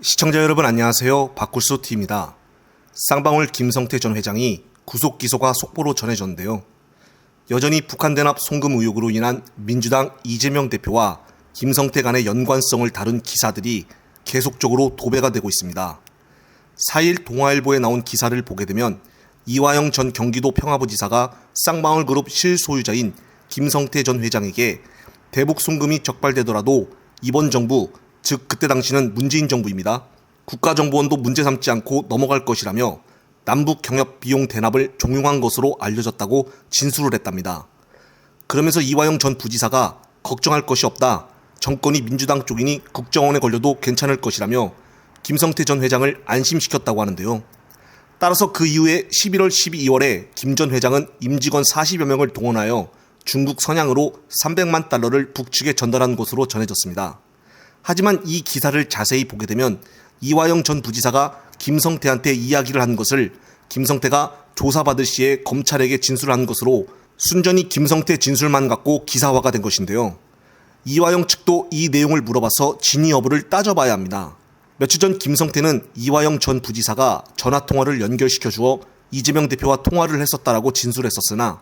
시청자 여러분 안녕하세요. 박굴수 T입니다. 쌍방울 김성태 전 회장이 구속 기소가 속보로 전해졌는데요. 여전히 북한 대납 송금 의혹으로 인한 민주당 이재명 대표와 김성태 간의 연관성을 다룬 기사들이 계속적으로 도배가 되고 있습니다. 4일 동아일보에 나온 기사를 보게 되면 이화영 전 경기도 평화부지사가 쌍방울 그룹 실소유자인 김성태 전 회장에게 대북 송금이 적발되더라도 이번 정부, 즉 그때 당시는 문재인 정부입니다. 국가정보원도 문제 삼지 않고 넘어갈 것이라며 남북 경협 비용 대납을 종용한 것으로 알려졌다고 진술을 했답니다. 그러면서 이화영 전 부지사가 걱정할 것이 없다. 정권이 민주당 쪽이니 국정원에 걸려도 괜찮을 것이라며 김성태 전 회장을 안심시켰다고 하는데요. 따라서 그 이후에 11월 12월에 김 전 회장은 임직원 40여 명을 동원하여 중국 선양으로 300만 달러를 북측에 전달한 것으로 전해졌습니다. 하지만 이 기사를 자세히 보게 되면 이화영 전 부지사가 김성태한테 이야기를 한 것을 김성태가 조사받을 시에 검찰에게 진술한 것으로 순전히 김성태 진술만 갖고 기사화가 된 것인데요. 이화영 측도 이 내용을 물어봐서 진위 여부를 따져봐야 합니다. 며칠 전 김성태는 이화영 전 부지사가 전화통화를 연결시켜 주어 이재명 대표와 통화를 했었다라고 진술했었으나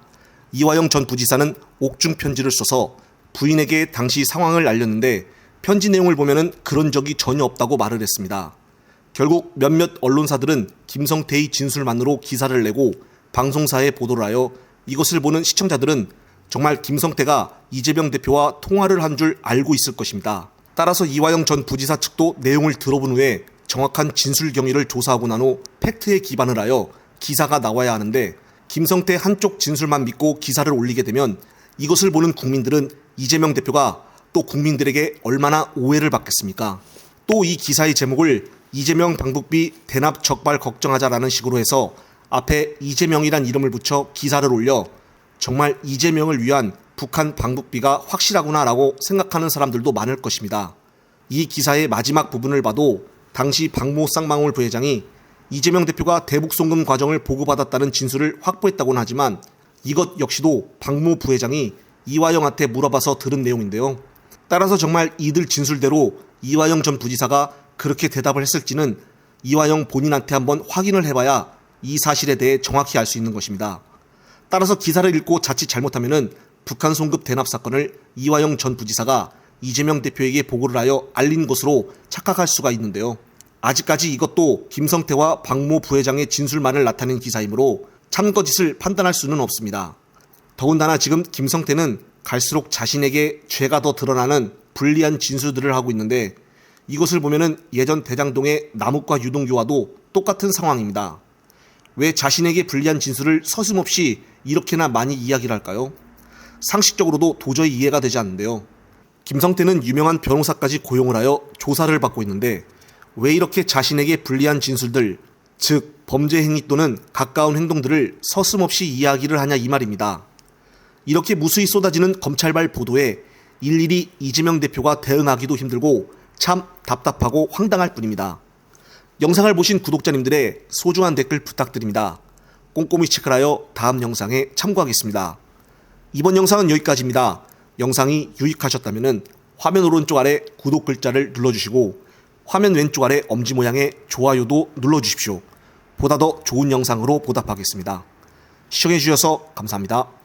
이화영 전 부지사는 옥중 편지를 써서 부인에게 당시 상황을 알렸는데 편지 내용을 보면은 그런 적이 전혀 없다고 말을 했습니다. 결국 몇몇 언론사들은 김성태의 진술만으로 기사를 내고 방송사에 보도를 하여 이것을 보는 시청자들은 정말 김성태가 이재명 대표와 통화를 한 줄 알고 있을 것입니다. 따라서 이화영 전 부지사 측도 내용을 들어본 후에 정확한 진술 경위를 조사하고 난 후 팩트에 기반을 하여 기사가 나와야 하는데 김성태 한쪽 진술만 믿고 기사를 올리게 되면 이것을 보는 국민들은 이재명 대표가 또 국민들에게 얼마나 오해를 받겠습니까? 또 이 기사의 제목을 이재명 방북비 대납 적발 걱정하자라는 식으로 해서 앞에 이재명이란 이름을 붙여 기사를 올려 정말 이재명을 위한 북한 방북비가 확실하구나라고 생각하는 사람들도 많을 것입니다. 이 기사의 마지막 부분을 봐도 당시 박모 쌍방울 부회장이 이재명 대표가 대북 송금 과정을 보고받았다는 진술을 확보했다고는 하지만 이것 역시도 박모 부회장이 이화영한테 물어봐서 들은 내용인데요. 따라서 정말 이들 진술대로 이화영 전 부지사가 그렇게 대답을 했을지는 이화영 본인한테 한번 확인을 해봐야 이 사실에 대해 정확히 알 수 있는 것입니다. 따라서 기사를 읽고 자칫 잘못하면은 북한 송금 대납 사건을 이화영 전 부지사가 이재명 대표에게 보고를 하여 알린 것으로 착각할 수가 있는데요. 아직까지 이것도 김성태와 박모 부회장의 진술만을 나타낸 기사이므로 참거짓을 판단할 수는 없습니다. 더군다나 지금 김성태는 갈수록 자신에게 죄가 더 드러나는 불리한 진술들을 하고 있는데 이것을 보면은 예전 대장동의 남욱과 유동규와도 똑같은 상황입니다. 왜 자신에게 불리한 진술을 서슴없이 이렇게나 많이 이야기를 할까요? 상식적으로도 도저히 이해가 되지 않는데요. 김성태는 유명한 변호사까지 고용을 하여 조사를 받고 있는데 왜 이렇게 자신에게 불리한 진술들, 즉 범죄 행위 또는 가까운 행동들을 서슴없이 이야기를 하냐 이 말입니다. 이렇게 무수히 쏟아지는 검찰발 보도에 일일이 이재명 대표가 대응하기도 힘들고 참 답답하고 황당할 뿐입니다. 영상을 보신 구독자님들의 소중한 댓글 부탁드립니다. 꼼꼼히 체크를 하여 다음 영상에 참고하겠습니다. 이번 영상은 여기까지입니다. 영상이 유익하셨다면 화면 오른쪽 아래 구독 글자를 눌러주시고 화면 왼쪽 아래 엄지 모양의 좋아요도 눌러주십시오. 보다 더 좋은 영상으로 보답하겠습니다. 시청해주셔서 감사합니다.